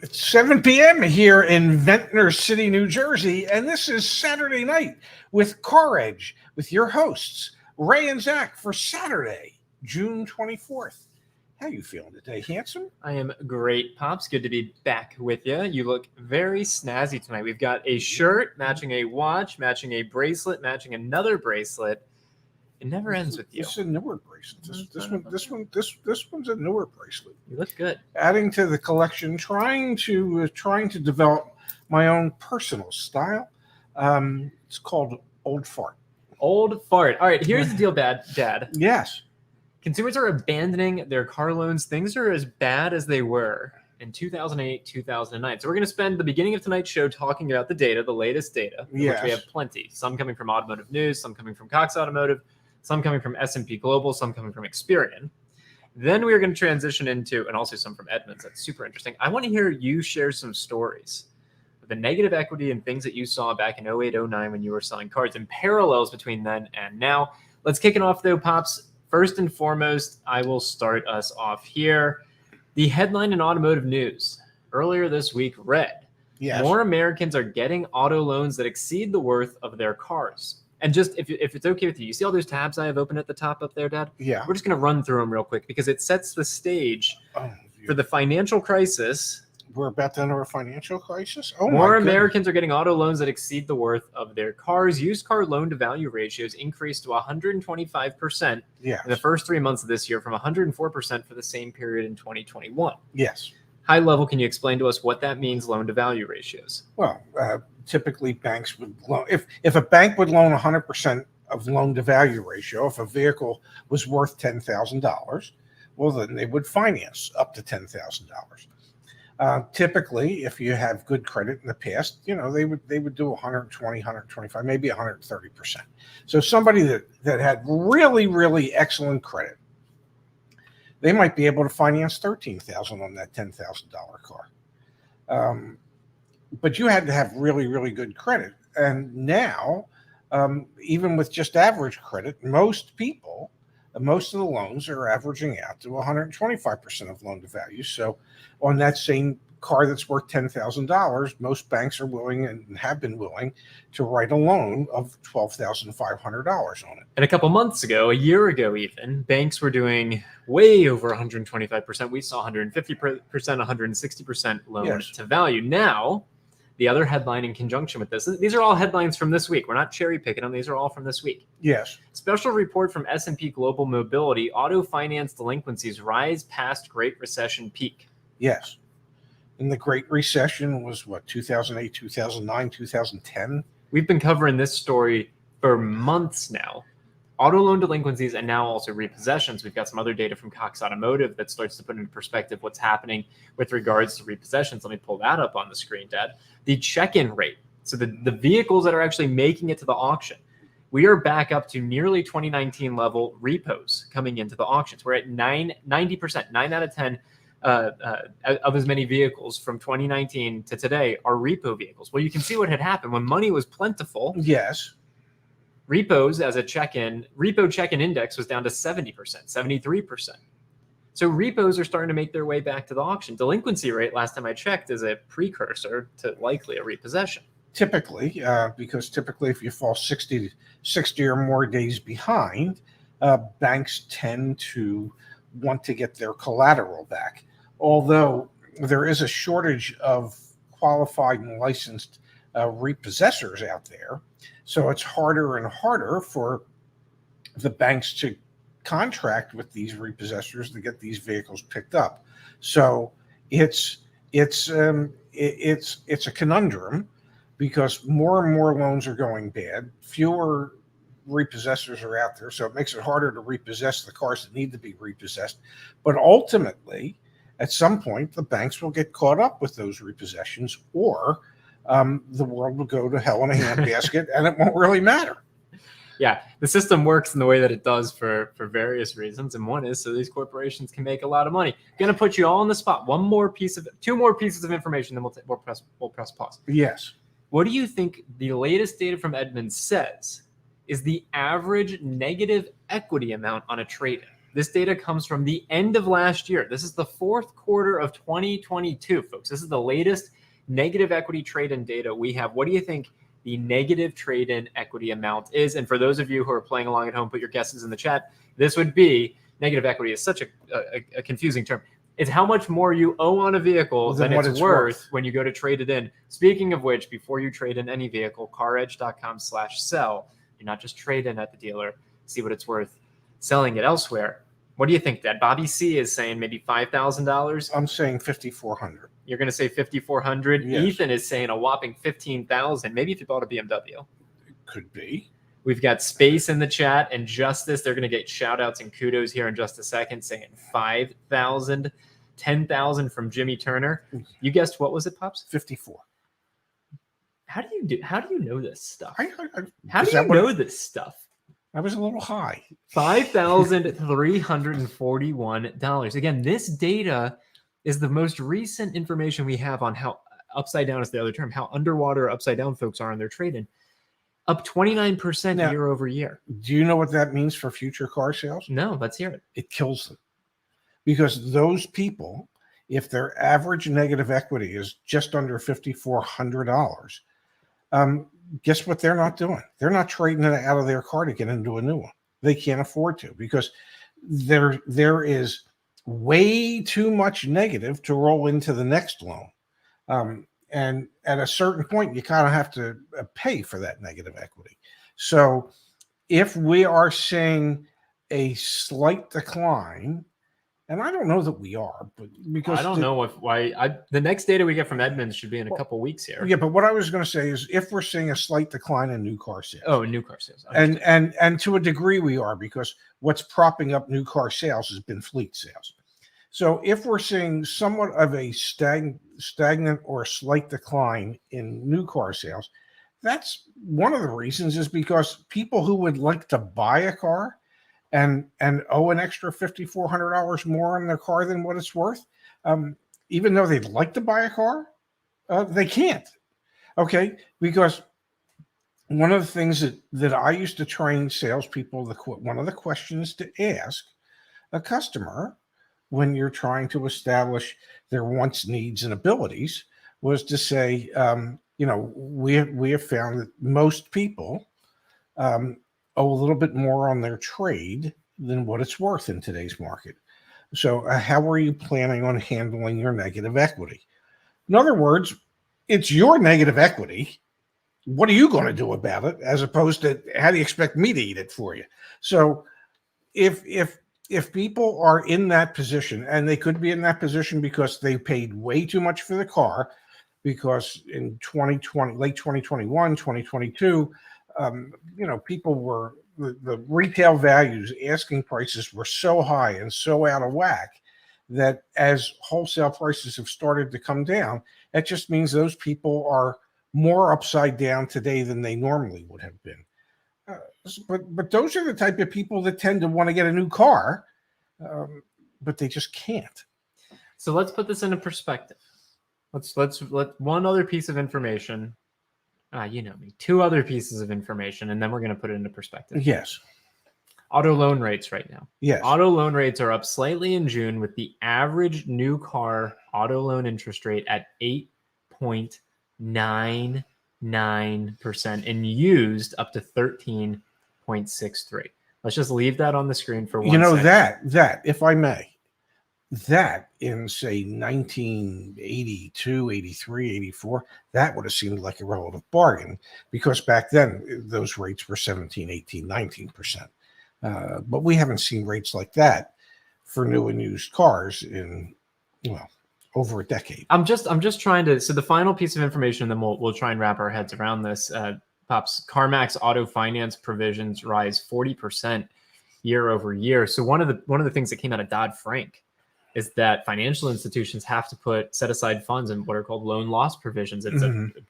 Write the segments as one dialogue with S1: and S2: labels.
S1: It's 7 p.m. here in Ventnor City, New Jersey, and this is Saturday Night with CarEdge with your hosts, Ray and Zach, for Saturday, June 24th. How you feeling today, handsome?
S2: I am great, Pops. Good to be back with you. You look very snazzy tonight. We've got a shirt matching a watch, matching a bracelet, matching another bracelet. It never ends with you.
S1: This is a newer bracelet. This one's a newer bracelet.
S2: You look good.
S1: Adding to the collection, trying to develop my own personal style. It's called Old Fart.
S2: Old Fart. All right, here's the deal, Dad.
S1: Yes.
S2: Consumers are abandoning their car loans. Things are as bad as they were in 2008, 2009. So we're going to spend the beginning of tonight's show talking about the data, the latest data, which we have plenty. Some coming from Automotive News, some coming from Cox Automotive, some coming from S&P Global, some coming from Experian. Then we are going to transition into, and also some from Edmunds. That's super interesting. I want to hear you share some stories of the negative equity and things that you saw back in 08, 09 when you were selling cars and parallels between then and now. Let's kick it off, though, Pops. First and foremost, I will start us off here. The headline in Automotive News earlier this week read, more Americans are getting auto loans that exceed the worth of their cars. And just if it's okay with you, you see all those tabs I have open at the top up there, Dad?
S1: Yeah.
S2: We're just going to run through them real quick because it sets the stage for the financial crisis.
S1: We're about to enter a financial crisis?
S2: More Americans are getting auto loans that exceed the worth of their cars. Used car loan-to-value ratios increased to 125% in the first 3 months of this year from 104% for the same period in 2021.
S1: Yes.
S2: High level, can you explain to us what that means, loan-to-value ratios?
S1: Well, typically banks would loan, if a bank would loan 100% of loan-to-value ratio, if a vehicle was worth $10,000, well, then they would finance up to $10,000. Typically, if you have good credit in the past, they would do 120, 125, maybe 130%. So somebody that had really, really excellent credit, they might be able to finance $13,000 on that $10,000 car. But you had to have really, really good credit. And now, even with just average credit, most of the loans are averaging out to 125% of loan to value. So on that same car that's worth $10,000, most banks are willing and have been willing to write a loan of $12,500 on it.
S2: And a couple months ago, a year ago even, banks were doing way over 125%. We saw 150%, 160% loan to value. Now, the other headline in conjunction with this, these are all headlines from this week. We're not cherry picking them. These are all from this week.
S1: Yes. Special
S2: report from S&P Global Mobility, auto finance delinquencies rise past Great Recession peak.
S1: Yes. And the Great Recession was what, 2008, 2009, 2010?
S2: We've been covering this story for months now. Auto loan delinquencies and now also repossessions. We've got some other data from Cox Automotive that starts to put into perspective what's happening with regards to repossessions. Let me pull that up on the screen, Dad. The check-in rate, so the vehicles that are actually making it to the auction, we are back up to nearly 2019 level repos coming into the auctions. We're at 90%, 9 out of 10 of as many vehicles from 2019 to today are repo vehicles. Well, you can see what had happened when money was plentiful.
S1: Yes.
S2: Repos as a repo check-in index was down to 70%, 73%. So repos are starting to make their way back to the auction. Delinquency rate, last time I checked, is a precursor to likely a repossession.
S1: Typically, because typically if you fall 60 or more days behind, banks tend to want to get their collateral back. Although there is a shortage of qualified and licensed repossessors out there, so it's harder and harder for the banks to contract with these repossessors to get these vehicles picked up. So it's a conundrum because more and more loans are going bad. Fewer repossessors are out there, so it makes it harder to repossess the cars that need to be repossessed. But ultimately, at some point, the banks will get caught up with those repossessions, or the world will go to hell in a handbasket, and it won't really matter.
S2: Yeah, the system works in the way that it does for various reasons, and one is so these corporations can make a lot of money. Going to put you all on the spot. Two more pieces of information, then we'll press pause.
S1: Yes.
S2: What do you think the latest data from Edmunds says is the average negative equity amount on a trade-in? This data comes from the end of last year. This is the fourth quarter of 2022, folks. This is the latest negative equity trade-in data we have. What do you think the negative trade-in equity amount is? And for those of you who are playing along at home, put your guesses in the chat. This would be, negative equity is such a confusing term. It's how much more you owe on a vehicle than it's worth when you go to trade it in. Speaking of which, before you trade in any vehicle, CarEdge.com/sell. You're not just trade in at the dealer, see what it's worth selling it elsewhere. What do you think, Dad? Bobby C is saying maybe $5,000.
S1: I'm saying 5,400.
S2: You're going to say 5,400.
S1: Yes.
S2: Ethan is saying a whopping 15,000. Maybe if you bought a BMW.
S1: Could be.
S2: We've got Space in the chat and Justice. They're going to get shout outs and kudos here in just a second, saying 5,000, 10,000 from Jimmy Turner. You guessed, what was it, Pops?
S1: 54.
S2: How do you know this stuff?
S1: How
S2: do you know this stuff?
S1: I was a little high.
S2: $5,341. Again, this data is the most recent information we have on how upside down is the other term, how underwater upside down folks are on their trade-in. Up 29% year over year.
S1: Do you know what that means for future car sales?
S2: No, let's hear it.
S1: It kills them. Because those people, if their average negative equity is just under $5,400, guess what they're not doing? They're not trading it out of their car to get into a new one. They can't afford to, because there is way too much negative to roll into the next loan. And at a certain point, you kind of have to pay for that negative equity. So if we are seeing a slight decline, and I don't know that we are, but because
S2: I don't know the next data we get from Edmunds should be in a couple weeks here.
S1: Yeah, but what I was going to say is, if we're seeing a slight decline in new car sales.
S2: Oh, new car sales.
S1: And to a degree we are, because what's propping up new car sales has been fleet sales. So if we're seeing somewhat of a stagnant or a slight decline in new car sales, that's one of the reasons, is because people who would like to buy a car and owe an extra $5,400 more on their car than what it's worth, even though they'd like to buy a car, they can't. Okay, because one of the things that I used to train salespeople, one of the questions to ask a customer when you're trying to establish their wants, needs, and abilities was to say, we have found that most people owe a little bit more on their trade than what it's worth in today's market. So how are you planning on handling your negative equity? In other words, it's your negative equity. What are you going to do about it, as opposed to how do you expect me to eat it for you? So if people are in that position, and they could be in that position because they paid way too much for the car, because in 2020, late 2021, 2022, people were, the retail values, asking prices were so high and so out of whack that as wholesale prices have started to come down, that just means those people are more upside down today than they normally would have been. But those are the type of people that tend to want to get a new car, but they just can't.
S2: So let's put this into perspective. Let's one other piece of information. You know me. Two other pieces of information, and then we're going to put it into perspective.
S1: Yes.
S2: Auto loan rates right now.
S1: Yes.
S2: Auto loan rates are up slightly in June, with the average new car auto loan interest rate at 8.99%, and used up to 13.63. Let's just leave that on the screen for 1 second.
S1: That, if I may, that in, say, 1982, 83, 84, that would have seemed like a relative bargain, because back then those rates were 17, 18, 19%. But we haven't seen rates like that for new and used cars in, over a decade.
S2: I'm just trying to, so the final piece of information, and then we'll try and wrap our heads around this. Pops, CarMax auto finance provisions rise 40% year over year. So one of the things that came out of Dodd-Frank is that financial institutions have to set aside funds in what are called loan loss provisions. It's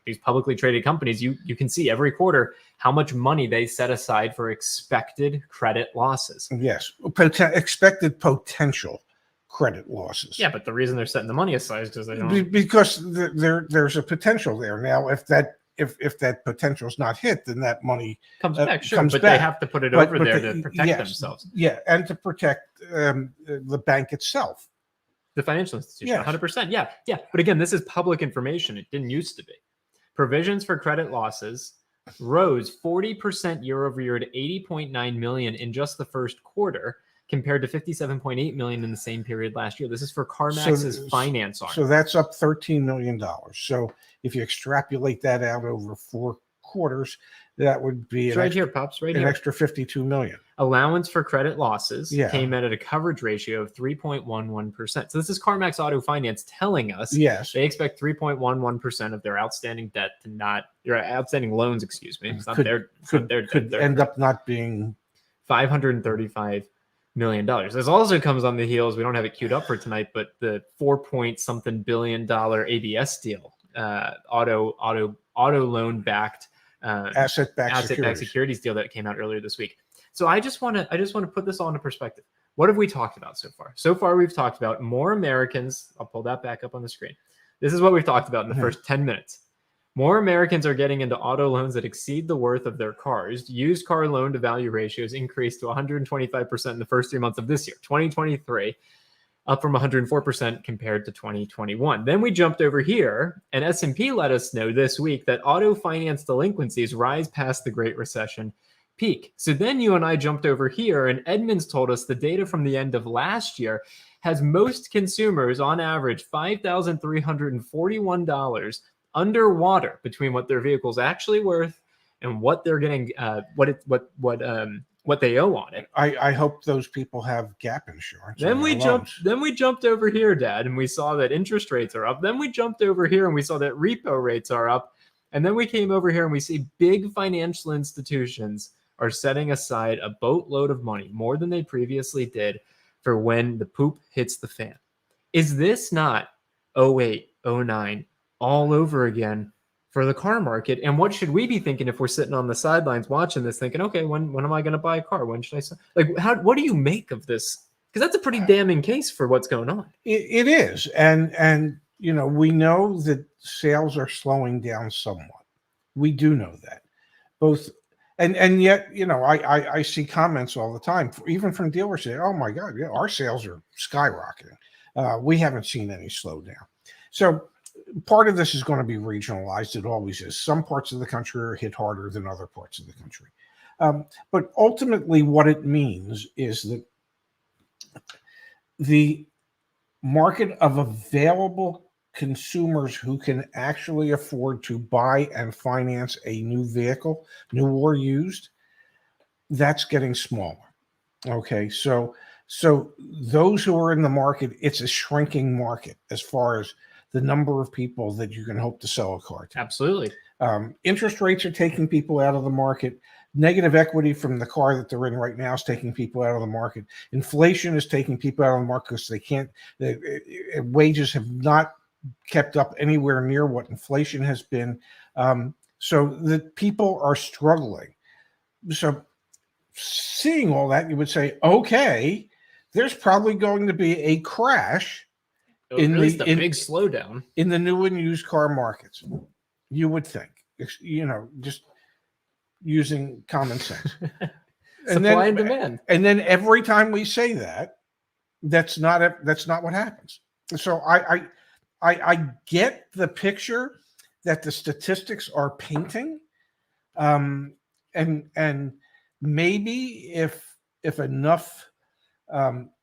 S2: these publicly traded companies, you can see every quarter how much money they set aside for expected credit losses.
S1: Yes, expected potential credit losses.
S2: Yeah, but the reason they're setting the money aside is because they don't.
S1: Because there's a potential there. Now, if that if that potential is not hit, then that money
S2: comes back, sure,
S1: comes
S2: but
S1: back.
S2: they have to put it
S1: But-
S2: over
S1: but
S2: there
S1: the-
S2: to protect
S1: yes,
S2: themselves.
S1: Yeah, and to protect the bank itself.
S2: The financial institution,
S1: Yes.
S2: 100%. Yeah, yeah. But again, this is public information. It didn't used to be. Provisions for credit losses rose 40% year over year to 80.9 million in just the first quarter, compared to 57.8 million in the same period last year. This is for CarMax's finance arm.
S1: So that's up $13 million. So if you extrapolate that out over 4 quarters, that would be
S2: It's right here, Pops, right
S1: an
S2: here.
S1: extra 52 million.
S2: Allowance for credit losses
S1: Yeah.
S2: came in at a coverage ratio of 3.11%. So this is CarMax Auto Finance telling us
S1: Yes.
S2: they expect 3.11% of their outstanding debt to not, their outstanding loans, excuse me. It's not their
S1: Could end up not being
S2: $535 million. This also comes on the heels, we don't have it queued up for tonight, but the 4-point-something billion ABS deal, auto loan backed
S1: asset-backed
S2: securities deal that came out earlier this week. So I just want to put this all into perspective. What have we talked about so far? So far, we've talked about more Americans. I'll pull that back up on the screen. This is what we've talked about in the first 10 minutes. More Americans are getting into auto loans that exceed the worth of their cars. Used car loan to value ratios increased to 125% in the first 3 months of this year, 2023, up from 104% compared to 2021. Then we jumped over here, and S&P let us know this week that auto finance delinquencies rise past the Great Recession peak. So then you and I jumped over here, and Edmunds told us the data from the end of last year has most consumers on average $5,341 underwater between what their vehicle's actually worth and what they're getting, what they owe on it.
S1: I hope those people have gap insurance.
S2: Then we jumped over here, Dad, and we saw that interest rates are up. Then we jumped over here and we saw that repo rates are up. And then we came over here and we see big financial institutions are setting aside a boatload of money, more than they previously did, for when the poop hits the fan. Is this not 08, 09 all over again for the car market? And what should we be thinking if we're sitting on the sidelines watching this, thinking, okay, when am I going to buy a car? When should I sell? Like, what do you make of this? Because that's a pretty damning case for what's going on.
S1: It is, and you know, we know that sales are slowing down somewhat. We do know that, both. And yet, you know, I see comments all the time, even from dealers saying, "Oh my God, yeah, our sales are skyrocketing. We haven't seen any slowdown." So part of this is going to be regionalized. It always is. Some parts of the country are hit harder than other parts of the country. But ultimately, what it means is that the market of available consumers who can actually afford to buy and finance a new vehicle, new or used, that's getting smaller. Okay, so those who are in the market, it's a shrinking market as far as the number of people that you can hope to sell a car to.
S2: Absolutely.
S1: Interest rates are taking people out of the market. Negative equity from the car that they're in right now is taking people out of the market. Inflation is taking people out of the market because they can't. Wages have not kept up anywhere near what inflation has been. So the people are struggling. So seeing all that, you would say, okay, there's probably going to be a crash
S2: in a big slowdown
S1: in the new and used car markets. You would think, you know, just using common sense.
S2: Supply and demand.
S1: And then every time we say that, that's not what happens. So I get the picture that the statistics are painting, and maybe if enough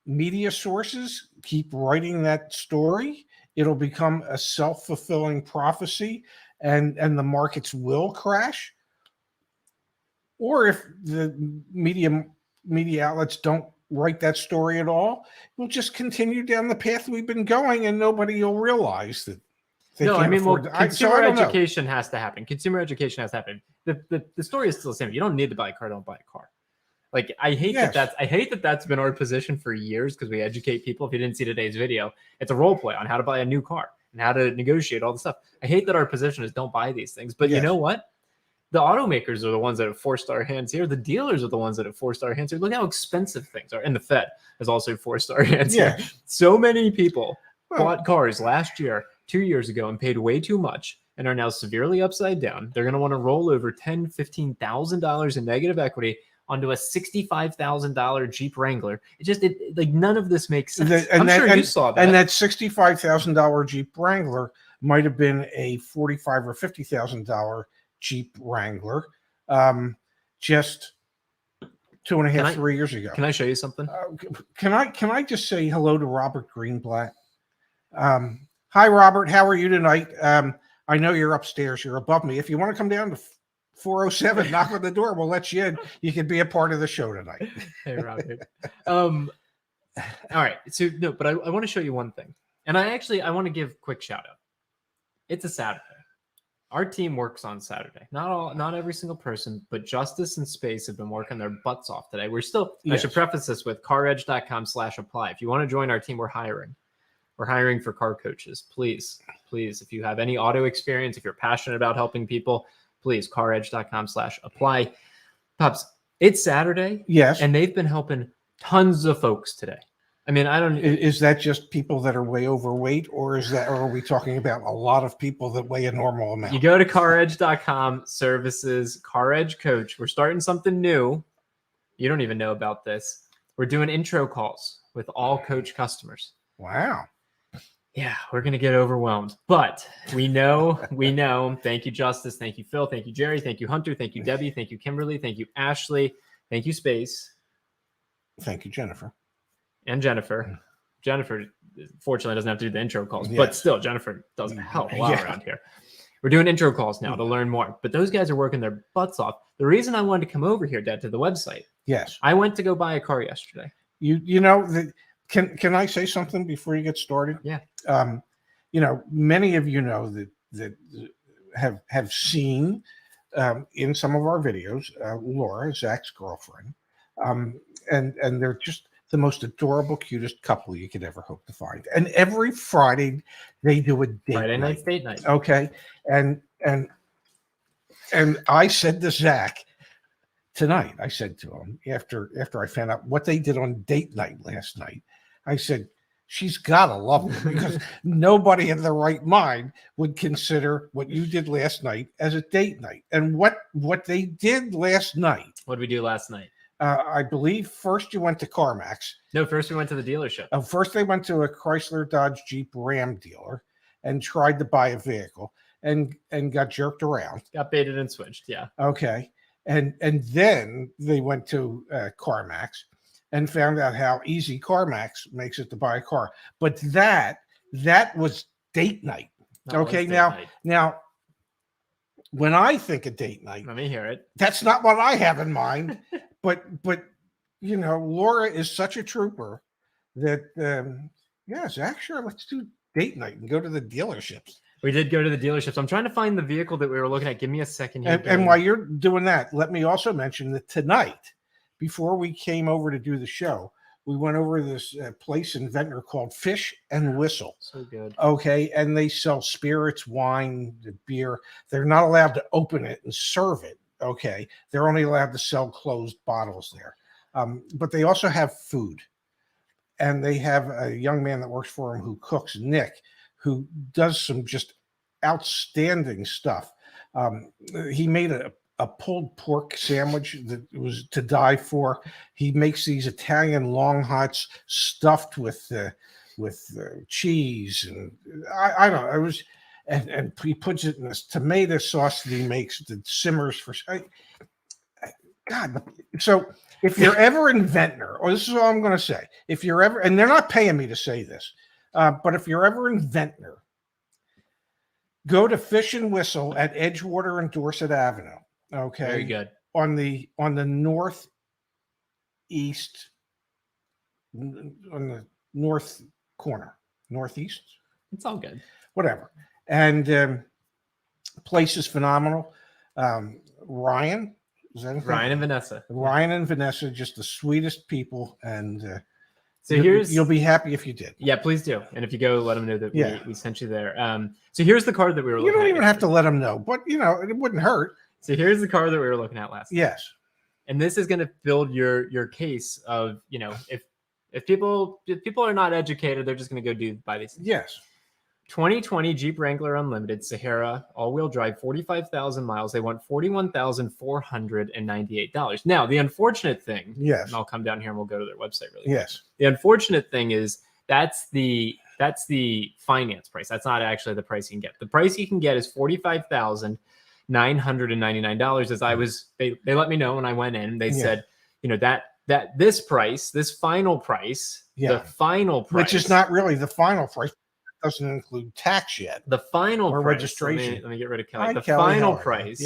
S1: media sources keep writing that story, it'll become a self-fulfilling prophecy, and the markets will crash. Or if the media outlets don't write that story at all, we'll just continue down the path we've been going, and nobody will realize that.
S2: Consumer education has to happen. Consumer education has to happen. The story is still the same. You don't need to buy a car. Don't buy a car. Like, I hate that that's been our position for years, because we educate people. If you didn't see today's video, it's a role play on how to buy a new car and how to negotiate all the stuff. I hate that our position is don't buy these things. But You know what? The automakers are the ones that have forced our hands here. The dealers are the ones that have forced our hands here. Look how expensive things are. And the Fed has also forced our hands here. So many people bought cars last year, 2 years ago, and paid way too much. and are now severely upside down. They're going to want to roll over $10,000, $15,000 in negative equity onto a $65,000 Jeep Wrangler. Like none of this makes sense. I'm sure you saw that.
S1: And that $65,000 Jeep Wrangler might have been a $45,000 or $50,000 Jeep Wrangler just 2.5, 3 years ago.
S2: Can I show you something?
S1: Can I just say hello to Robert Greenblatt? Hi, Robert. How are you tonight? I know you're upstairs. You're above me. If you want to come down to 407, knock on the door. We'll let you in. You can be a part of the show tonight.
S2: Hey, Robert. All right. So no, but I want to show you one thing, and I want to give a quick shout out. It's a Saturday. Our team works on Saturday. Not every single person, but Justice and Space have been working their butts off today. We're still. Yes. I should preface this with CarEdge.com/apply. If you want to join our team, we're hiring. We're hiring for car coaches. Please, if you have any auto experience, if you're passionate about helping people, please, CarEdge.com/apply. Pops, it's Saturday.
S1: Yes.
S2: And they've been helping tons of folks today. I mean, I don't.
S1: Is that just people that are way overweight, or are we talking about a lot of people that weigh a normal amount?
S2: You go to CarEdge.com, services, CarEdge Coach. We're starting something new. You don't even know about this. We're doing intro calls with all coach customers.
S1: Wow.
S2: Yeah, we're going to get overwhelmed, but we know. Thank you, Justice. Thank you, Phil. Thank you, Jerry. Thank you, Hunter. Thank you, Debbie. Thank you, Kimberly. Thank you, Ashley. Thank you, Space.
S1: Thank you, Jennifer.
S2: And Jennifer. Jennifer, fortunately, doesn't have to do the intro calls, but still, Jennifer does a hell of a lot around here. We're doing intro calls now to learn more, but those guys are working their butts off. The reason I wanted to come over here, Dad, to the website.
S1: Yes.
S2: I went to go buy a car yesterday.
S1: You know, can I say something before you get started?
S2: Yeah.
S1: Many of you know that have seen in some of our videos, Laura, Zach's girlfriend, and they're just the most adorable, cutest couple you could ever hope to find. And every Friday they do a date
S2: night.
S1: Okay. And I said to Zach tonight, I said to him after I found out what they did on date night last night, I said, she's gotta love them, because nobody in their right mind would consider what you did last night as a date night. And what they did last night.
S2: What did we do last night?
S1: I believe first you went to CarMax.
S2: No, first we went to the dealership.
S1: First they went to a Chrysler Dodge Jeep Ram dealer and tried to buy a vehicle and got jerked around.
S2: Got baited and switched, yeah.
S1: Okay. And then they went to CarMax and found out how easy CarMax makes it to buy a car. But that was date night. Okay, now when I think of date night,
S2: let me hear it.
S1: That's not what I have in mind. but Laura is such a trooper that Zach, sure, let's do date night and go to the dealerships.
S2: We did go to the dealerships. I'm trying to find the vehicle that we were looking at. Give me a second here.
S1: And while you're doing that, let me also mention that tonight, before we came over to do the show, we went over to this place in Ventnor called Fish and Whistle.
S2: So good.
S1: Okay. And they sell spirits, wine, beer. They're not allowed to open it and serve it. Okay. They're only allowed to sell closed bottles there. But they also have food. And they have a young man that works for them who cooks, Nick, who does some just outstanding stuff. He made a pulled pork sandwich that was to die for. He makes these Italian long hots stuffed with cheese, and I don't know. It was, and he puts it in this tomato sauce that he makes that simmers for. God, so if you're ever in Ventnor, or this is all I'm going to say, if you're ever, and they're not paying me to say this, but if you're ever in Ventnor, go to Fish and Whistle at Edgewater and Dorset Avenue. Okay.
S2: Very good.
S1: On the northeast, on the north corner, northeast.
S2: It's all good.
S1: Whatever. And place is phenomenal. Ryan and Vanessa, just the sweetest people. And
S2: so
S1: you'll be happy if you did.
S2: Yeah, please do. And if you go, let them know that we sent you there. So here's the card that we were looking at.
S1: You don't even have to let them know, but it wouldn't hurt.
S2: So here's the car that we were looking at last night.
S1: Yes.
S2: And this is going to build your case of, if people are not educated, they're just going to go buy these things.
S1: Yes.
S2: 2020 Jeep Wrangler Unlimited Sahara all-wheel drive, 45,000 miles. They want $41,498. Now, the unfortunate thing,
S1: Yes.
S2: and I'll come down here and we'll go to their website really
S1: Yes.
S2: quick. The unfortunate thing is that's the finance price. That's not actually the price you can get. The price you can get is $45,999. As I was, they let me know when I went in. They said, you know, that this price, this final price, the final price,
S1: which is not really the final price. Doesn't include tax yet.
S2: The final
S1: or
S2: price,
S1: registration.
S2: Let me get rid of Kelly.
S1: Hi,
S2: The
S1: Kelly,
S2: final price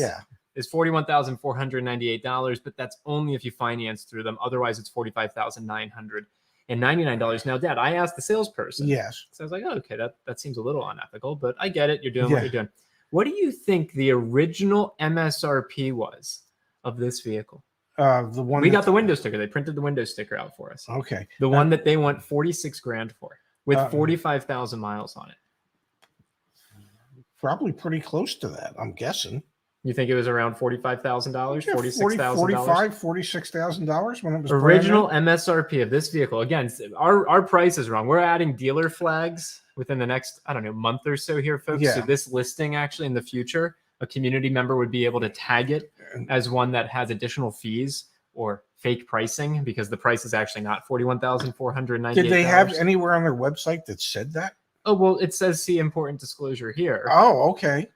S1: is
S2: $41,498, but that's only if you finance through them. Otherwise, it's $45,999. Now, Dad, I asked the salesperson.
S1: Yes.
S2: So I was like, oh, okay, that seems a little unethical, but I get it. You're doing what you're doing. What do you think the original MSRP was of this vehicle?
S1: The one
S2: we got the window sticker. They printed the window sticker out for us.
S1: Okay.
S2: The one that they want 46 grand for, with 45,000 miles on it.
S1: Probably pretty close to that, I'm guessing.
S2: You think it was around $45,000,
S1: $46,000, $46,000 when it was
S2: original MSRP of this vehicle. Again, our price is wrong. We're adding dealer flags within the next, I don't know, month or so here, folks. So this listing actually in the future, a community member would be able to tag it as one that has additional fees or fake pricing, because the price is actually not $41,498.
S1: Did they have anywhere on their website that said that?
S2: Oh, well, it says see important disclosure here.
S1: Oh, okay.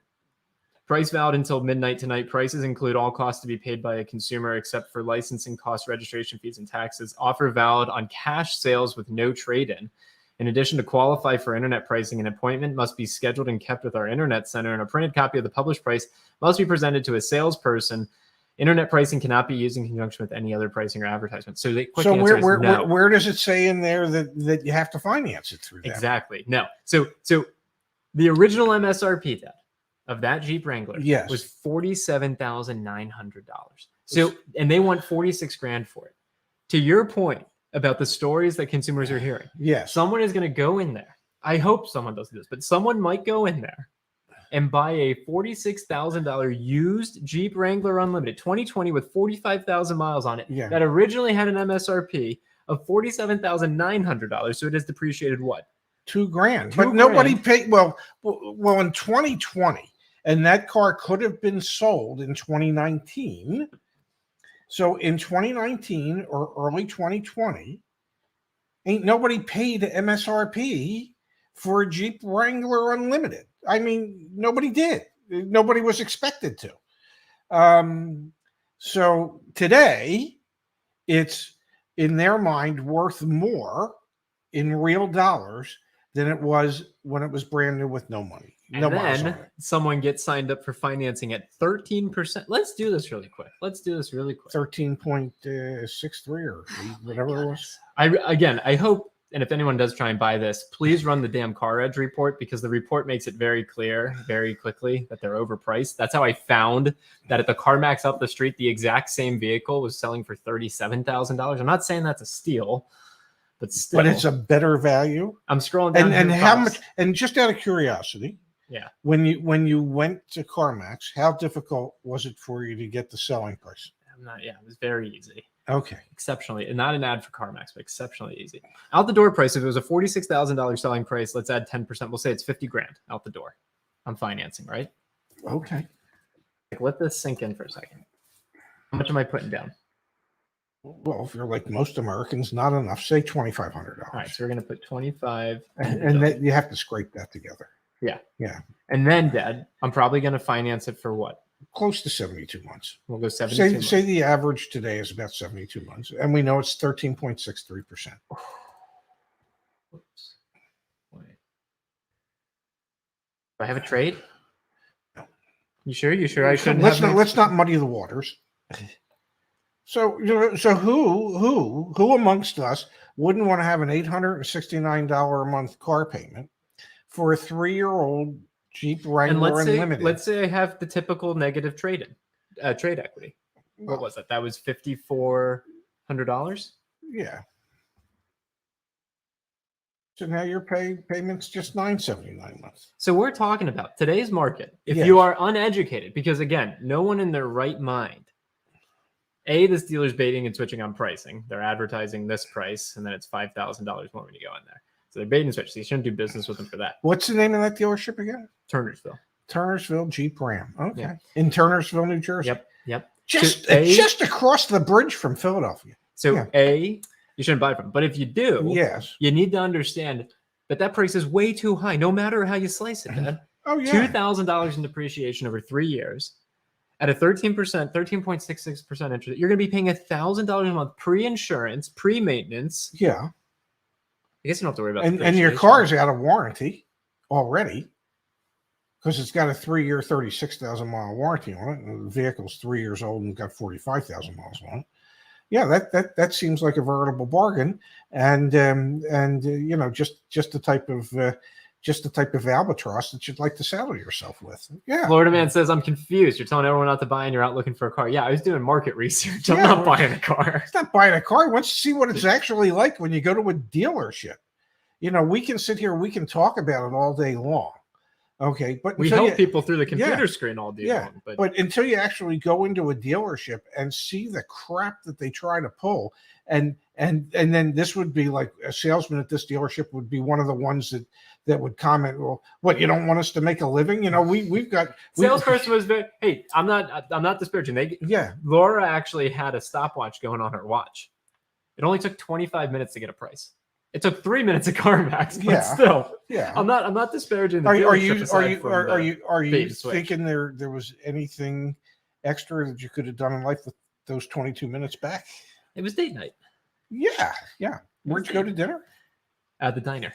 S2: Price valid until midnight tonight. Prices include all costs to be paid by a consumer except for licensing costs, registration fees, and taxes. Offer valid on cash sales with no trade-in. In addition, to qualify for internet pricing, an appointment must be scheduled and kept with our internet center, and a printed copy of the published price must be presented to a salesperson. Internet pricing cannot be used in conjunction with any other pricing or advertisement. So the quick answer is no.
S1: Where does it say in there that you have to finance it through that?
S2: Exactly. No. So the original MSRP of that Jeep Wrangler was $47,900. So, and they want 46 grand for it. To your point about the stories that consumers are hearing, someone is going to go in there. I hope someone does this, but someone might go in there and buy a $46,000 used Jeep Wrangler Unlimited 2020 with 45,000 miles on it that originally had an MSRP of $47,900. So it has depreciated what?
S1: $2,000. But nobody paid. Well, in 2020, and that car could have been sold in 2019. So in 2019 or early 2020, ain't nobody paid MSRP for a Jeep Wrangler Unlimited. I mean, nobody did. Nobody was expected to. So today, it's in their mind worth more in real dollars than it was when it was brand new with no money.
S2: And then someone gets signed up for financing at 13%. Let's do this really quick.
S1: 13.63 or whatever it was.
S2: I hope, and if anyone does try and buy this, please run the damn CarEdge report, because the report makes it very clear very quickly that they're overpriced. That's how I found that at the CarMax up the street, the exact same vehicle was selling for $37,000. I'm not saying that's a steal, but still.
S1: But it's a better value.
S2: I'm scrolling down.
S1: And how much? And just out of curiosity, when you went to CarMax, how difficult was it for you to get the selling price?
S2: It was very easy.
S1: Okay.
S2: Exceptionally, and not an ad for CarMax, but exceptionally easy. Out the door price, if it was a $46,000 selling price, let's add 10%. We'll say it's 50 grand out the door. I'm financing, right?
S1: Okay.
S2: Let this sink in for a second. How much am I putting down?
S1: Well, if you're like most Americans, not enough. Say $2,500.
S2: All right, so we're going to put 25.
S1: And then you have to scrape that together.
S2: Yeah.
S1: Yeah.
S2: And then, Dad, I'm probably going to finance it for what?
S1: Close to 72 months.
S2: We'll go 72 months.
S1: Say the average today is about 72 months, and we know it's 13.63%.
S2: Oops. Wait. Do I have a trade?
S1: No.
S2: You sure? I shouldn't.
S1: Let's not muddy the waters. So who amongst us wouldn't want to have an $869 a month car payment for a 3-year-old Jeep Wrangler Unlimited?
S2: Let's say I have the typical negative trade equity. What was that? That was $5,400.
S1: Yeah. So now your payment's just $979 months.
S2: So we're talking about today's market. If you are uneducated, because again, no one in their right mind. This dealer's baiting and switching on pricing. They're advertising this price, and then it's $5,000 more when you go in there. So they're bait and switch. So you shouldn't do business with them for that.
S1: What's the name of that dealership again?
S2: Turnersville.
S1: Turnersville Jeep Ram. Okay.
S2: Yeah.
S1: In Turnersville, New Jersey.
S2: Yep.
S1: Just across the bridge from Philadelphia.
S2: So you shouldn't buy from them. But if you do,
S1: yes,
S2: you need to understand that price is way too high, no matter how you slice it, Dad.
S1: Oh, yeah.
S2: $2,000 in depreciation over 3 years at a 13%, 13.66% interest. You're going to be paying $1,000 a month pre-insurance, pre-maintenance.
S1: Yeah.
S2: I guess you don't have to worry about
S1: and your car is out of warranty already because it's got a 3-year, 36,000-mile warranty on it, and the vehicle's 3 years old and got 45,000 miles on it. Yeah, that seems like a veritable bargain, and you know, just the type of albatross that you'd like to saddle yourself with. Yeah.
S2: Florida man says, I'm confused. You're telling everyone not to buy and you're out looking for a car. Yeah, I was doing market research. I'm not buying a car.
S1: It's not buying a car. He wants to see what it's actually like when you go to a dealership. You know, we can sit here, we can talk about it all day long. Okay, but
S2: we help people through the computer screen all day long.
S1: But until you actually go into a dealership and see the crap that they try to pull, and then this would be like a salesman at this dealership would be one of the ones that would comment, well, what, you don't want us to make a living? You know, we've got
S2: salesperson was very, hey, I'm not disparaging. Laura actually had a stopwatch going on her watch. It only took 25 minutes to get a price. It took 3 minutes at CarMax, but still, I'm not disparaging. The
S1: are you thinking there was anything extra that you could have done in life with those 22 minutes back?
S2: It was date night.
S1: Yeah. Where'd you go to dinner?
S2: At the diner.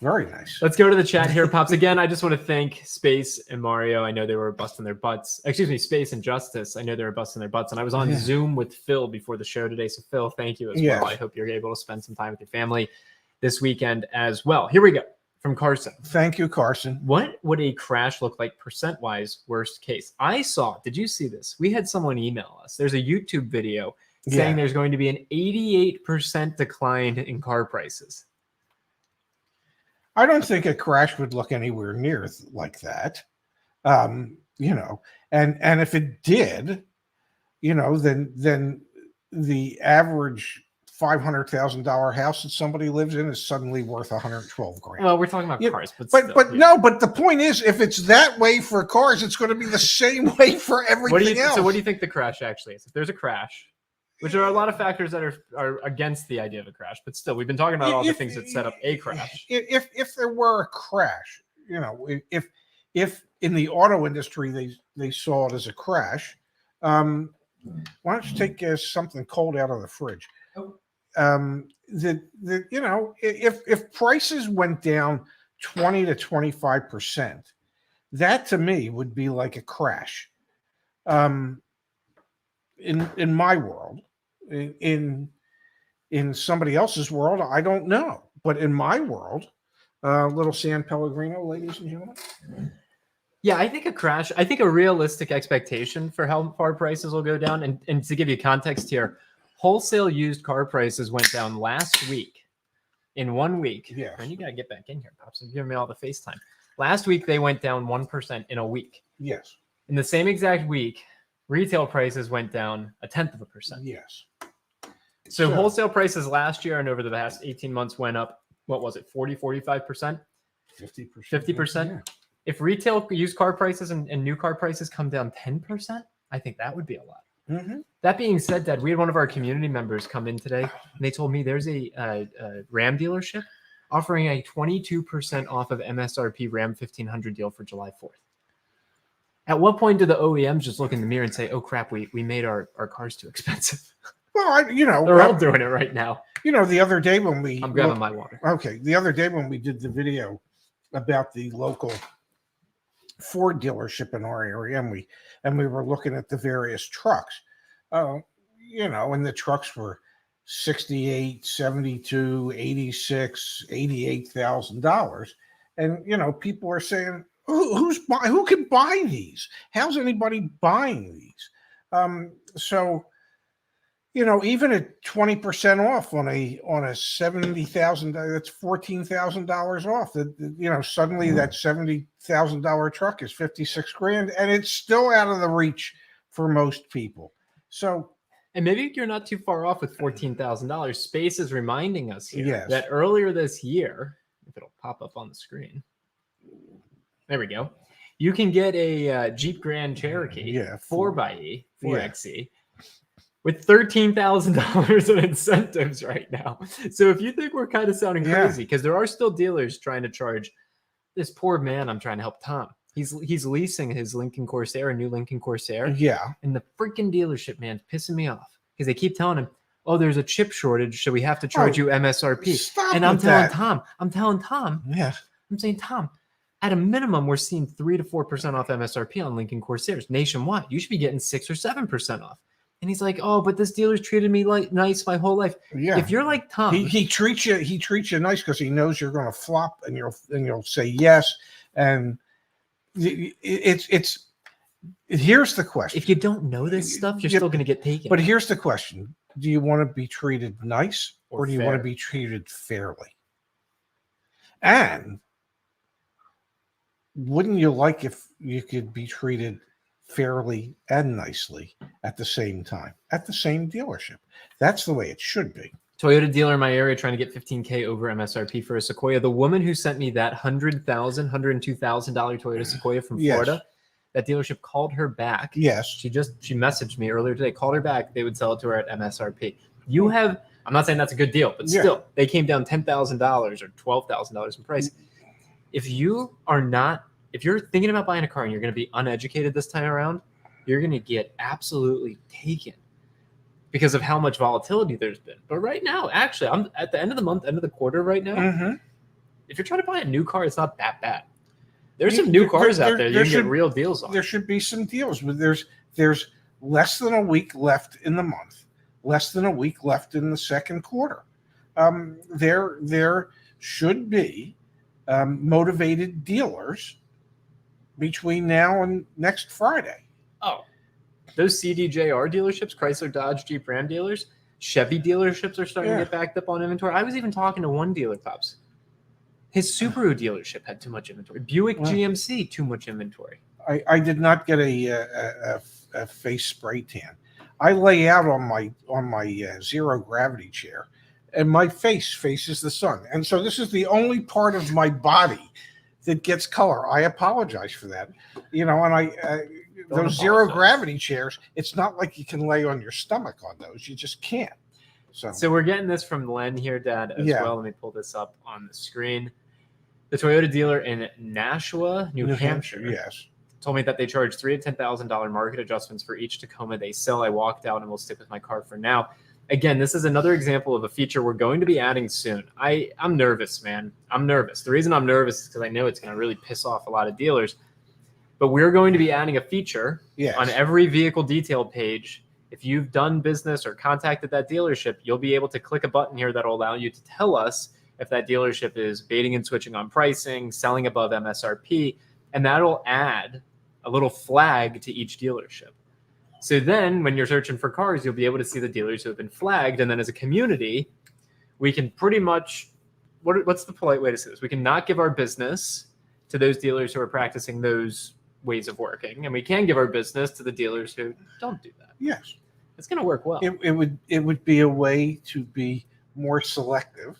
S1: Very nice.
S2: Let's go to the chat here, Pops. Again, I just want to thank Space and Mario. I know they were busting their butts. Excuse me, Space and Justice. I know they were busting their butts. And I was on Zoom with Phil before the show today. So, Phil, thank you as well. I hope you're able to spend some time with your family this weekend as well. Here we go from Carson.
S1: Thank you, Carson.
S2: What would a crash look like percent-wise, worst case? Did you see this? We had someone email us. There's a YouTube video saying there's going to be an 88% decline in car prices.
S1: I don't think a crash would look anywhere near like that. You know, and if it did, you know, then the average $500,000 house that somebody lives in is suddenly worth $112,000.
S2: Well, we're talking about cars,
S1: but the point is, if it's that way for cars, it's going to be the same way for everything else.
S2: So what do you think the crash actually is? If there's a crash, which there are a lot of factors that are against the idea of a crash, but still, we've been talking about all the things that set up a crash.
S1: If there were a crash, you know, if in the auto industry they saw it as a crash, why don't you take something cold out of the fridge? You know, if prices went down 20 to 25%, that to me would be like a crash. In my world, in somebody else's world, I don't know, but in my world, little San Pellegrino, ladies and gentlemen.
S2: Yeah, I think a realistic expectation for how far prices will go down, and to give you context here, wholesale used car prices went down last week. In 1 week.
S1: Yeah.
S2: And you got to get back in here, Pops. I'm giving me all the FaceTime. Last week, they went down 1% in a week.
S1: Yes.
S2: In the same exact week, retail prices went down 0.1%.
S1: Yes.
S2: So wholesale prices last year and over the past 18 months went up, what was it, 40, 45%?
S1: 50%.
S2: 50%? Yeah. If retail used car prices and new car prices come down 10%, I think that would be a lot.
S1: Mm-hmm.
S2: That being said, Dad, we had one of our community members come in today, and they told me there's a Ram dealership offering a 22% off of MSRP Ram 1500 deal for July 4th. At what point do the OEMs just look in the mirror and say, oh, crap, we made our cars too expensive?
S1: Well,
S2: they're all doing it right now.
S1: You know, the other day when
S2: I'm grabbing my water.
S1: Okay. The other day when we did the video about the local Ford dealership in our area, and we were looking at the various trucks, you know, and the trucks were 68, 72, 86, $88,000. And, you know, people are saying, who can buy these? How's anybody buying these? So, you know, even at 20% off on a $70,000, that's $14,000 off. You know, suddenly that $70,000 truck is $56,000, and it's still out of the reach for most people. So,
S2: and maybe you're not too far off with $14,000. Space is reminding us here
S1: yes.
S2: that earlier this year, if it'll pop up on the screen. There we go. You can get a Jeep Grand Cherokee 4xe, 4xe, with $13,000 in incentives right now. So if you think we're kind of sounding crazy, because there are still dealers trying to charge this poor man, I'm trying to help Tom. He's leasing his Lincoln Corsair, a new Lincoln Corsair.
S1: Yeah.
S2: And the freaking dealership, man, pissing me off because they keep telling him, oh, there's a chip shortage, so we have to charge you MSRP.
S1: Stop
S2: and I'm
S1: with
S2: telling
S1: that.
S2: Tom,
S1: Yeah.
S2: I'm saying, Tom, at a minimum, we're seeing 3 to 4% off MSRP on Lincoln Corsairs nationwide. You should be getting 6 or 7% off. And he's like, oh, but this dealer's treated me like nice my whole life.
S1: Yeah.
S2: If you're like Tom,
S1: he treats you nice because he knows you're going to flop, and you'll say yes. And it's here's the question.
S2: If you don't know this stuff, you're still going to get taken.
S1: But here's the question: do you want to be treated nice, or do you want to
S2: fair?
S1: be treated fairly? And wouldn't you like if you could be treated fairly and nicely at the same time, at the same dealership? That's the way it should be.
S2: Toyota dealer in my area trying to get $15K over MSRP for a Sequoia. The woman who sent me that $102,000 Toyota Sequoia from Florida, that dealership called her back.
S1: Yes.
S2: She messaged me earlier today, called her back. They would sell it to her at MSRP. You have, I'm not saying that's a good deal, but still, they came down $10,000 or $12,000 in price. If you're thinking about buying a car and you're going to be uneducated this time around, you're going to get absolutely taken because of how much volatility there's been. But right now, actually, I'm at the end of the month, end of the quarter right now.
S1: Mm-hmm.
S2: If you're trying to buy a new car, it's not that bad. There's some new cars out there you can get real deals on.
S1: There should be some deals, but there's less than a week left in the month, less than a week left in the second quarter. There should be motivated dealers between now and next Friday.
S2: Oh, those CDJR dealerships, Chrysler, Dodge, Jeep, Ram dealers, Chevy dealerships are starting to get backed up on inventory. I was even talking to one dealer, Pops. His Subaru dealership had too much inventory. Buick GMC, too much inventory.
S1: I did not get a face spray tan. I lay out on my zero gravity chair, and my face faces the sun. And so this is the only part of my body that gets color. I apologize for that. And those zero gravity chairs, it's not like you can lay on your stomach on those. You just can't. So
S2: we're getting this from Len here, Dad, as well. Let me pull this up on the screen. The Toyota dealer in Nashua, New Hampshire, told me that they charge $3,000 to $10,000 market adjustments for each Tacoma they sell. I walked out and will stick with my car for now. Again, this is another example of a feature we're going to be adding soon. I'm nervous, man. I'm nervous. The reason I'm nervous is because I know it's going to really piss off a lot of dealers. But we're going to be adding a feature on every vehicle detail page. If you've done business or contacted that dealership, you'll be able to click a button here that'll allow you to tell us if that dealership is baiting and switching on pricing, selling above MSRP, and that'll add a little flag to each dealership. So then when you're searching for cars, you'll be able to see the dealers who have been flagged. And then as a community, we can pretty much, what's the polite way to say this? We can not give our business to those dealers who are practicing those ways of working. And we can give our business to the dealers who don't do that.
S1: Yes.
S2: It's going to work well.
S1: It would be a way to be more selective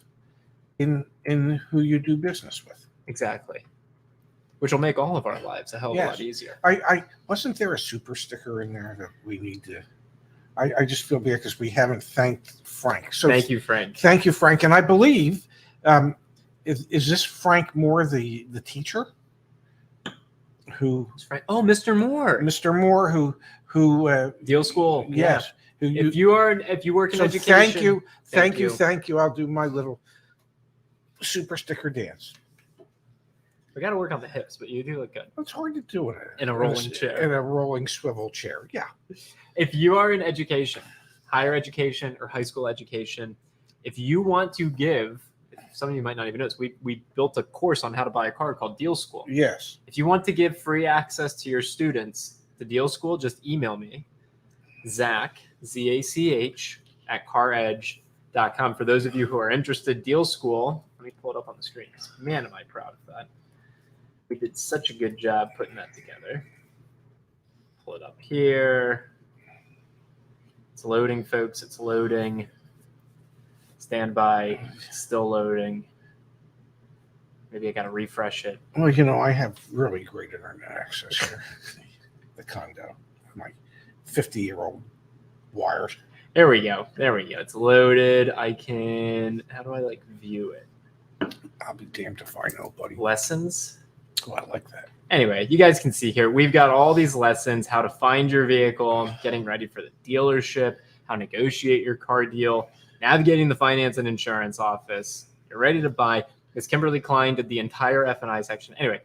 S1: in who you do business with.
S2: Exactly. Which will make all of our lives a hell of a lot easier.
S1: I wasn't there a super sticker in there that we need to? I just feel bad because we haven't thanked Frank. So
S2: thank you, Frank.
S1: Thank you, Frank. And I believe is this Frank Moore the teacher? Who?
S2: Oh, Mr. Moore.
S1: Mr. Moore, who
S2: Deal School.
S1: Yes.
S2: Yeah. If you work in education,
S1: thank you. I'll do my little super sticker dance.
S2: We got to work on the hips, but you do look good.
S1: It's hard to do
S2: in a rolling chair.
S1: In a rolling swivel chair. Yeah.
S2: If you are in education, higher education or high school education, if you want to give, some of you might not even know this, we built a course on how to buy a car called Deal School.
S1: Yes.
S2: If you want to give free access to your students to Deal School, just email me, Zach, Z-A-C-H, at CarEdge.com. For those of you who are interested, Deal School, let me pull it up on the screen. Man, am I proud of that. We did such a good job putting that together. Pull it up here. It's loading, folks. It's loading. Stand by. It's still loading. Maybe I got to refresh it.
S1: Well, I have really great internet access here. The condo, my 50-year-old wires.
S2: There we go. It's loaded. I can. How do I view it?
S1: I'll be damned if I know, buddy.
S2: Lessons.
S1: Oh, I like that.
S2: Anyway, you guys can see here, we've got all these lessons, how to find your vehicle, getting ready for the dealership, how to negotiate your car deal, navigating the finance and insurance office. You're ready to buy. Because Kimberly Klein did the entire F&I section. Anyway,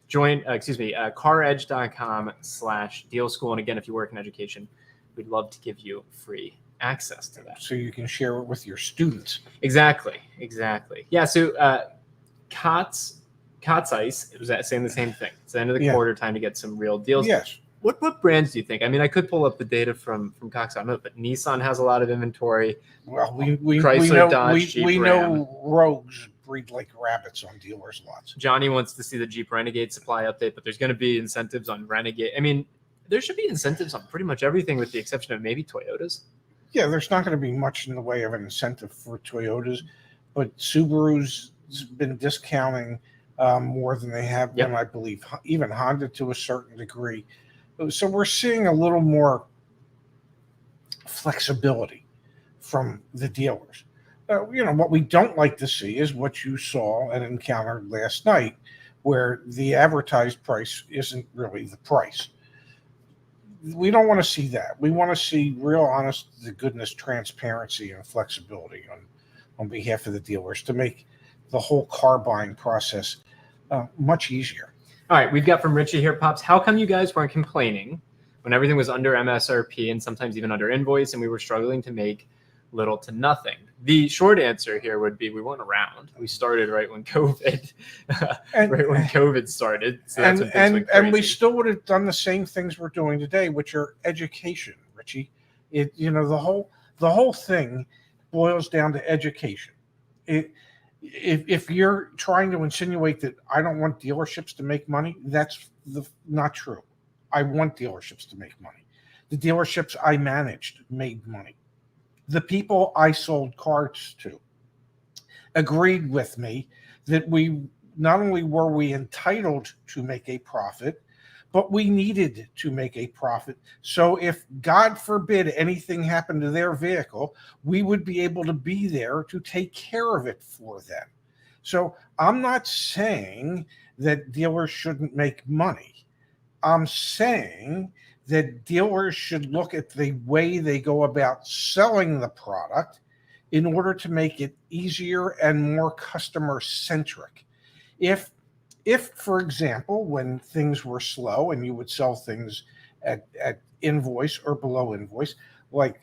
S2: caredge.com/deal school. And again, if you work in education, we'd love to give you free access to that.
S1: So you can share it with your students.
S2: Exactly. Yeah, so Cots Ice, it was saying the same thing. It's the end of the quarter, time to get some real deals.
S1: Yes.
S2: What brands do you think? I mean, I could pull up the data from Cox Automotive, but Nissan has a lot of inventory.
S1: Well, we
S2: Chrysler,
S1: know,
S2: Dodge, Jeep,
S1: we
S2: Ram.
S1: know rogues breed like rabbits on dealers' lots.
S2: Johnny wants to see the Jeep Renegade supply update, but there's going to be incentives on Renegade. I mean, there should be incentives on pretty much everything with the exception of maybe Toyotas.
S1: Yeah, there's not going to be much in the way of an incentive for Toyotas, but Subaru's been discounting more than they have been, I believe, even Honda to a certain degree. So we're seeing a little more flexibility from the dealers. What we don't like to see is what you saw and encountered last night, where the advertised price isn't really the price. We don't want to see that. We want to see real, honest to goodness transparency and flexibility on behalf of the dealers to make the whole car buying process much easier.
S2: All right, we've got from Richie here, Pops. How come you guys weren't complaining when everything was under MSRP and sometimes even under invoice and we were struggling to make little to nothing? The short answer here would be we weren't around. We started right when COVID, started. So that's what
S1: and we still would have done the same things we're doing today, which are education, Richie. The whole thing boils down to education. If you're trying to insinuate that I don't want dealerships to make money, that's not true. I want dealerships to make money. The dealerships I managed made money. The people I sold cars to agreed with me that we not only were we entitled to make a profit, but we needed to make a profit. So if, God forbid, anything happened to their vehicle, we would be able to be there to take care of it for them. So I'm not saying that dealers shouldn't make money. I'm saying that dealers should look at the way they go about selling the product in order to make it easier and more customer-centric. If, for example, when things were slow and you would sell things at invoice or below invoice, like,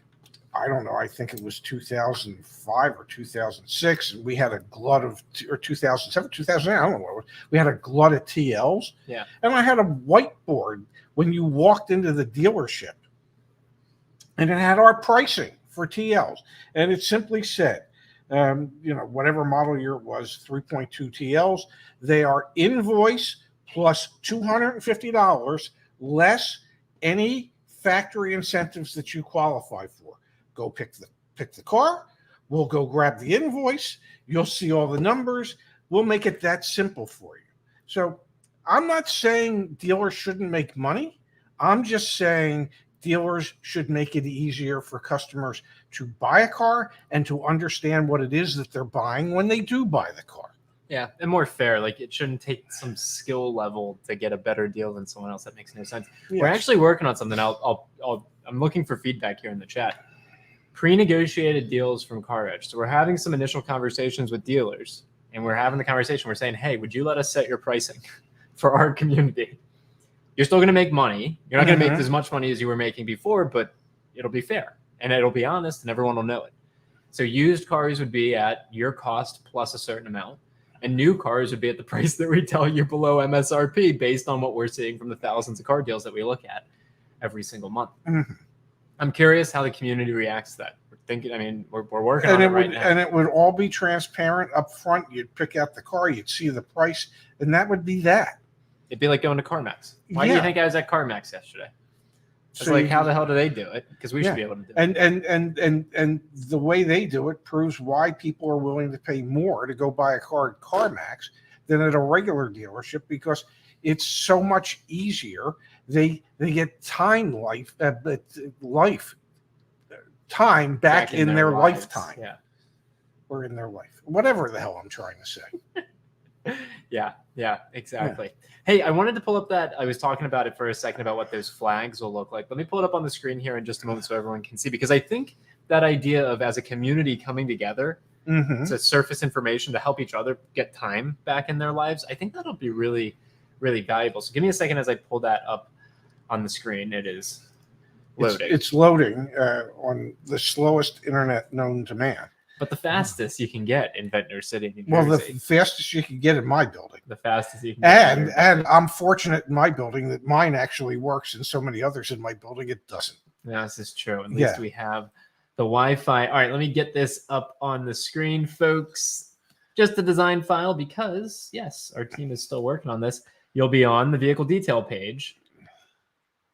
S1: I don't know, I think it was 2005 or 2006, and we had a glut of, or 2007, 2008, I don't know what it was. We had a glut of TLs.
S2: Yeah.
S1: And I had a whiteboard when you walked into the dealership, and it had our pricing for TLs. And it simply said, whatever model year it was, 3.2 TLs, they are invoice plus $250 less any factory incentives that you qualify for. Go pick the car. We'll go grab the invoice. You'll see all the numbers. We'll make it that simple for you. So I'm not saying dealers shouldn't make money. I'm just saying dealers should make it easier for customers to buy a car and to understand what it is that they're buying when they do buy the car.
S2: Yeah, and more fair. Like, it shouldn't take some skill level to get a better deal than someone else. That makes no sense. Yes. We're actually working on something. I'm looking for feedback here in the chat. Pre-negotiated deals from CarEdge. So we're having some initial conversations with dealers, and we're having the conversation. We're saying, hey, would you let us set your pricing for our community? You're still going to make money. You're not going to make as much money as you were making before, but it'll be fair, and it'll be honest, and everyone will know it. So used cars would be at your cost plus a certain amount, and new cars would be at the price that we tell you below MSRP based on what we're seeing from the thousands of car deals that we look at every single month. Mm-hmm. I'm curious how the community reacts to that. We're thinking, we're working on it right now.
S1: And it would all be transparent up front. You'd pick out the car, you'd see the price, and that would be that.
S2: It'd be like going to CarMax. Why do you think I was at CarMax yesterday? It's like, how the hell do they do it? Because we should be able to do it.
S1: And the way they do it proves why people are willing to pay more to go buy a car at CarMax, than at a regular dealership because it's so much easier. They get time time back in their
S2: lives.
S1: lifetime.
S2: Yeah.
S1: Or in their life. Whatever the hell I'm trying to say.
S2: Yeah, exactly. Yeah. Hey, I wanted to pull up that. I was talking about it for a second about what those flags will look like. Let me pull it up on the screen here in just a moment so everyone can see, because I think that idea of as a community coming together to surface information to help each other get time back in their lives, I think that'll be really, really valuable. So give me a second as I pull that up on the screen. It is loading.
S1: It's loading on the slowest internet known to man.
S2: But the fastest you can get in Ventnor City, New Jersey.
S1: Well, the fastest you can get in my building.
S2: The fastest you can get.
S1: And I'm fortunate in my building that mine actually works, and so many others in my building it doesn't.
S2: Yeah, this is true. At least we have the Wi-Fi. All right, let me get this up on the screen, folks. Just a design file because, yes, our team is still working on this. You'll be on the vehicle detail page.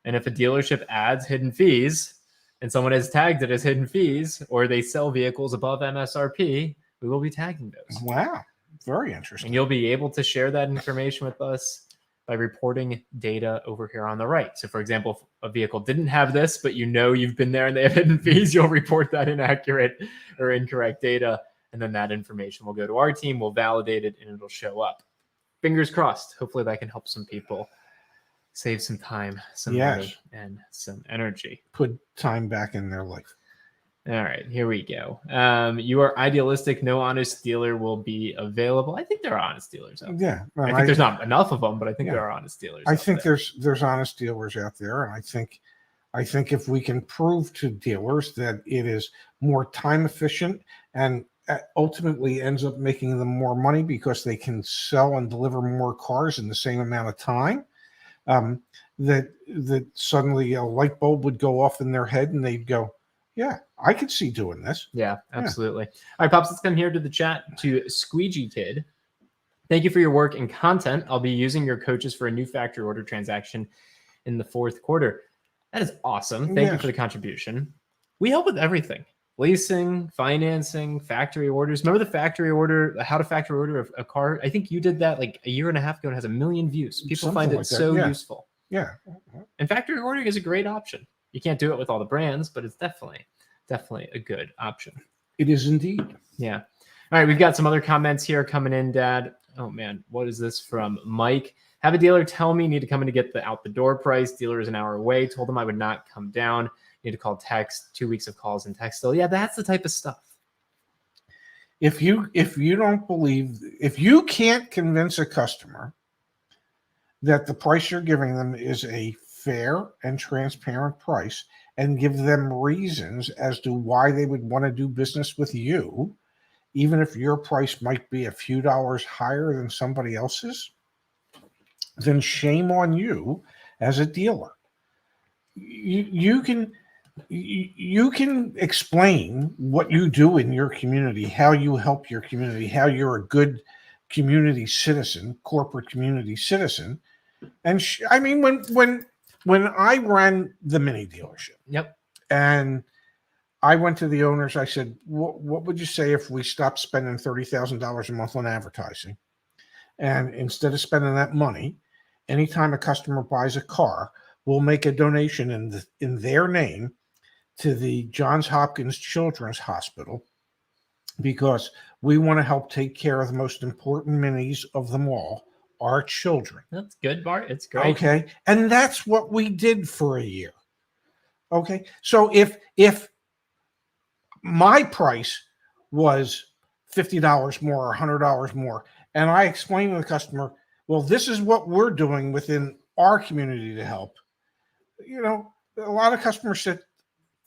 S2: And if a dealership adds hidden fees, and someone has tagged it as hidden fees, or they sell vehicles above MSRP, we will be tagging those.
S1: Wow, very interesting.
S2: And you'll be able to share that information with us by reporting data over here on the right. So for example, if a vehicle didn't have this, but you know you've been there and they have hidden fees, you'll report that inaccurate or incorrect data. And then that information will go to our team, we'll validate it, and it'll show up. Fingers crossed. Hopefully that can help some people save some time, some money, and some energy.
S1: Put time back in their life.
S2: All right, here we go. You are idealistic. No honest dealer will be available. I think there are honest dealers out there.
S1: Yeah.
S2: I think there's not enough of them, but I think there are honest dealers.
S1: I think there's honest dealers out there. And I think if we can prove to dealers that it is more time efficient and ultimately ends up making them more money because they can sell and deliver more cars in the same amount of time, that suddenly a light bulb would go off in their head and they'd go, yeah, I could see doing this.
S2: Yeah, absolutely. All right, Pops, let's come here to the chat to squeegeetid. Thank you for your work and content. I'll be using your coaches for a new factory order transaction in the fourth quarter. That is awesome. Thank you for the contribution. We help with everything. Leasing, financing, factory orders. Remember the factory order, how to factory order a car? I think you did that like a year and a half ago and has 1 million views. People find it so useful.
S1: Yeah.
S2: And factory ordering is a great option. You can't do it with all the brands, but it's definitely a good option.
S1: It is indeed.
S2: Yeah. All right, we've got some other comments here coming in, Dad. Oh man, what is this from Mike? Have a dealer tell me need to come in to get the out the door price. Dealer is an hour away. Told them I would not come down. Need to call text. 2 weeks of calls and text still. Yeah, that's the type of stuff.
S1: If you don't believe, if you can't convince a customer that the price you're giving them is a fair and transparent price and give them reasons as to why they would want to do business with you, even if your price might be a few dollars higher than somebody else's, then shame on you as a dealer. You can explain what you do in your community, how you help your community, how you're a good community citizen, corporate community citizen. And I mean, when I ran the mini dealership, and I went to the owners, I said, what would you say if we stopped spending $30,000 a month on advertising? And instead of spending that money, anytime a customer buys a car, we'll make a donation in their name to the Johns Hopkins Children's Hospital, because we want to help take care of the most important minis of them all, our children.
S2: That's good, Bart. It's great.
S1: Okay. And that's what we did for a year. Okay. So if my price was $50 more or $100 more, and I explained to the customer, well, this is what we're doing within our community to help, a lot of customers said,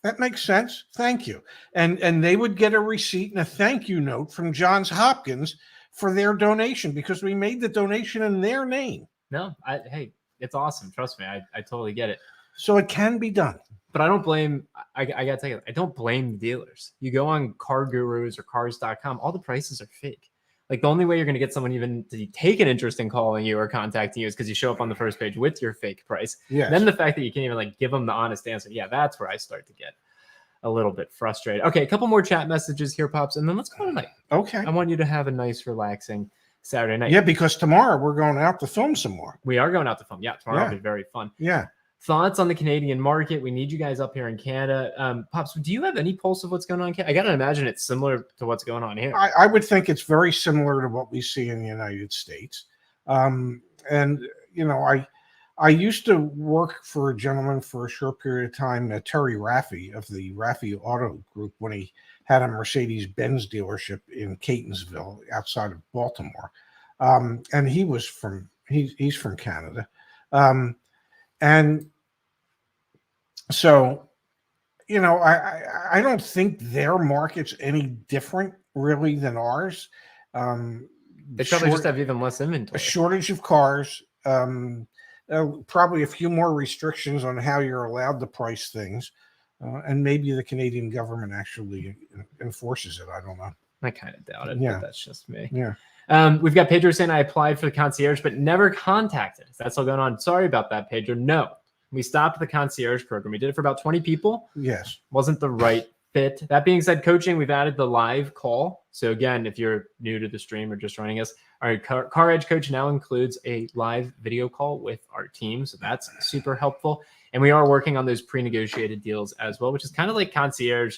S1: that makes sense. Thank you. And they would get a receipt and a thank you note from Johns Hopkins for their donation, because we made the donation in their name.
S2: No, hey, it's awesome. Trust me. I totally get it.
S1: So it can be done.
S2: But I don't blame, I got to tell you, I don't blame the dealers. You go on Car Gurus or cars.com, all the prices are fake. Like the only way you're going to get someone even to take an interest in calling you or contacting you is because you show up on the first page with your fake price.
S1: Yes.
S2: Then the fact that you can't even give them the honest answer. Yeah, that's where I start to get a little bit frustrated. Okay, a couple more chat messages here, Pops, and then let's go tonight.
S1: Okay.
S2: I want you to have a nice, relaxing Saturday night.
S1: Yeah, because tomorrow we're going out to film some more.
S2: We are going out to film. Yeah, tomorrow will be very fun.
S1: Yeah.
S2: Thoughts on the Canadian market? We need you guys up here in Canada. Pops, do you have any pulse of what's going on in Canada? I got to imagine it's similar to what's going on here.
S1: I would think it's very similar to what we see in the United States. And, you know, I used to work for a gentleman for a short period of time, Terry Raffi of the Raffi Auto Group, when he had a Mercedes-Benz dealership in Catonsville outside of Baltimore. And he was he's from Canada. And so, you know, I don't think their market's any different really than ours.
S2: They probably just have even less inventory.
S1: A shortage of cars, probably a few more restrictions on how you're allowed to price things, and maybe the Canadian government actually enforces it. I don't know.
S2: I kind of doubt it, but that's just me.
S1: Yeah.
S2: We've got Pedro saying I applied for the concierge, but never contacted. Is that still going on? Sorry about that, Pedro. No. We stopped the concierge program. We did it for about 20 people.
S1: Yes.
S2: Wasn't the right fit. That being said, coaching, we've added the live call. So again, if you're new to the stream or just joining us, our CarEdge coach now includes a live video call with our team. So that's super helpful. And we are working on those pre-negotiated deals as well, which is kind of like concierge.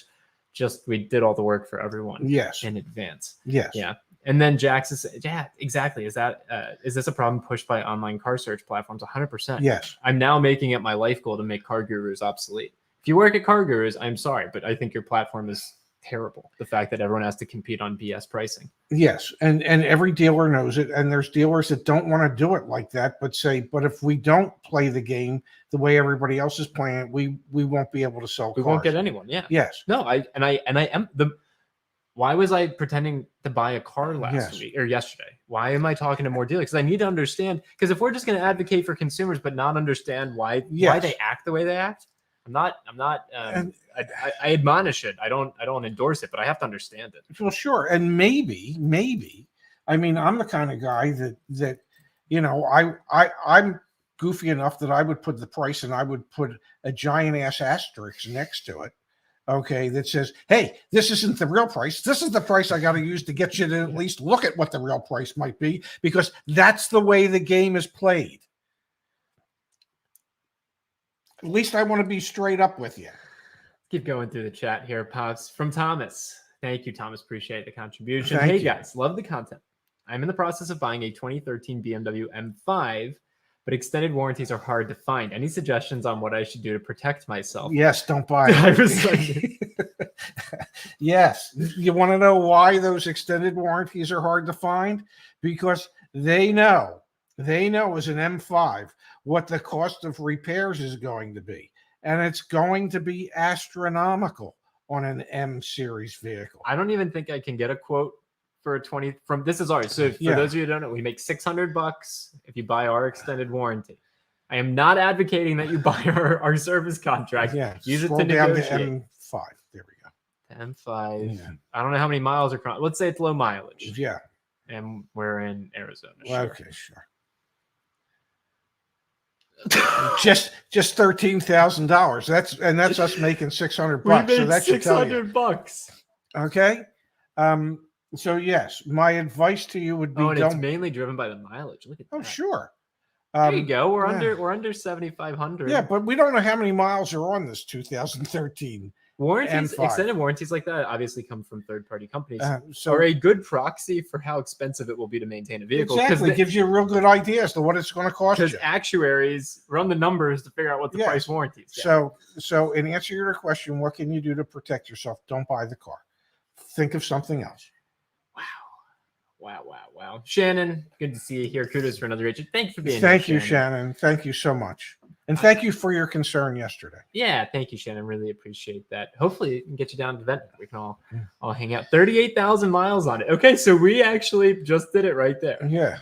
S2: Just we did all the work for everyone in advance.
S1: Yes.
S2: Yeah. And then Jax is, yeah, exactly. Is this a problem pushed by online car search platforms? 100%.
S1: Yes.
S2: I'm now making it my life goal to make Car Gurus obsolete. If you work at Car Gurus, I'm sorry, but I think your platform is terrible. The fact that everyone has to compete on BS pricing.
S1: Yes. And every dealer knows it. And there's dealers that don't want to do it like that, but say, but if we don't play the game the way everybody else is playing it, we won't be able to sell cars.
S2: We won't get anyone. Yeah.
S1: Yes.
S2: No, I am the. Why was I pretending to buy a car last week or yesterday? Why am I talking to more dealers? Because I need to understand. Because if we're just going to advocate for consumers but not understand why they act the way they act, I'm not. I admonish it. I don't endorse it, but I have to understand it.
S1: Well, sure, and maybe. I mean, I'm the kind of guy that you know, I'm goofy enough that I would put the price and I would put a giant ass asterisk next to it. Okay, that says, hey, this isn't the real price. This is the price I got to use to get you to at least look at what the real price might be, because that's the way the game is played. At least I want to be straight up with you.
S2: Keep going through the chat here, Pops. From Thomas. Thank you, Thomas. Appreciate the contribution.
S1: Thank
S2: hey,
S1: you.
S2: guys, love the content. I'm in the process of buying a 2013 BMW M5, but extended warranties are hard to find. Any suggestions on what I should do to protect myself?
S1: Yes, don't buy it. Yes. You want to know why those extended warranties are hard to find? Because they know as an M5 what the cost of repairs is going to be. And it's going to be astronomical on an M series vehicle.
S2: I don't even think I can get a quote for a 20 from this is ours. So for those of you who don't know, we make $600 if you buy our extended warranty. I am not advocating that you buy our service contract.
S1: Yeah,
S2: use it to
S1: down
S2: negotiate.
S1: to M5. There we go.
S2: M5.
S1: Yeah.
S2: I don't know how many miles are. Let's say it's low mileage.
S1: Yeah.
S2: And we're in Arizona.
S1: Well, okay, sure. just $13,000. That's us making $600. So that should tell you.
S2: $600.
S1: Okay. So yes, my advice to you would be
S2: it's mainly driven by the mileage. Look at that.
S1: Oh, sure.
S2: There you go. We're under 7,500.
S1: Yeah, but we don't know how many miles are on this 2013
S2: warranties.
S1: M5.
S2: Extended warranties like that obviously come from third-party companies. So are a good proxy for how expensive it will be to maintain a vehicle.
S1: Exactly, it gives you a real good idea as to what it's going to cost you.
S2: Because actuaries run the numbers to figure out what the price warranties.
S1: So in answer to your question, what can you do to protect yourself? Don't buy the car. Think of something else.
S2: Wow. Shannon, good to see you here. Kudos for another agent. Thank you for being here.
S1: Thank you, Shannon. Thank you so much. And thank you for your concern yesterday.
S2: Yeah, thank you, Shannon. Really appreciate that. Hopefully, it can get you down to the event. We can all hang out. 38,000 miles on it. Okay, so we actually just did it right there.
S1: Yeah.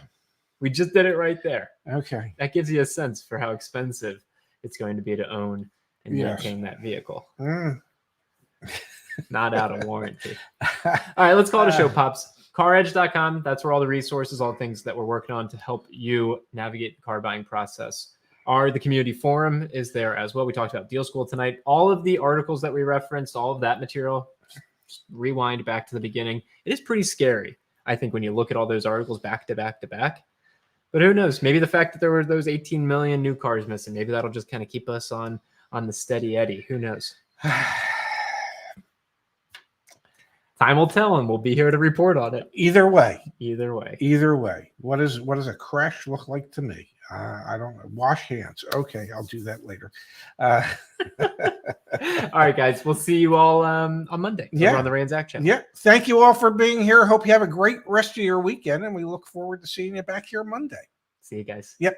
S2: We just did it right there.
S1: Okay.
S2: That gives you a sense for how expensive it's going to be to own and maintain that vehicle. Not out of warranty. All right, let's call it a show, Pops. CarEdge.com. That's where all the resources, all the things that we're working on to help you navigate the car buying process are. The community forum is there as well. We talked about Deal School tonight. All of the articles that we referenced, all of that material, just rewind back to the beginning. It is pretty scary I think when you look at all those articles back to back to back. But who knows? Maybe the fact that there were those 18 million new cars missing, maybe that'll just kind of keep us on the steady eddy. Who knows? Time will tell, and we'll be here to report on it.
S1: Either way. What does a crash look like to me? I don't know. Wash hands. Okay, I'll do that later.
S2: All right, guys. We'll see you all on Monday.
S1: Yeah,
S2: on the Ransack channel.
S1: Yeah. Thank you all for being here. Hope you have a great rest of your weekend, and we look forward to seeing you back here Monday.
S2: See you guys.
S1: Yep.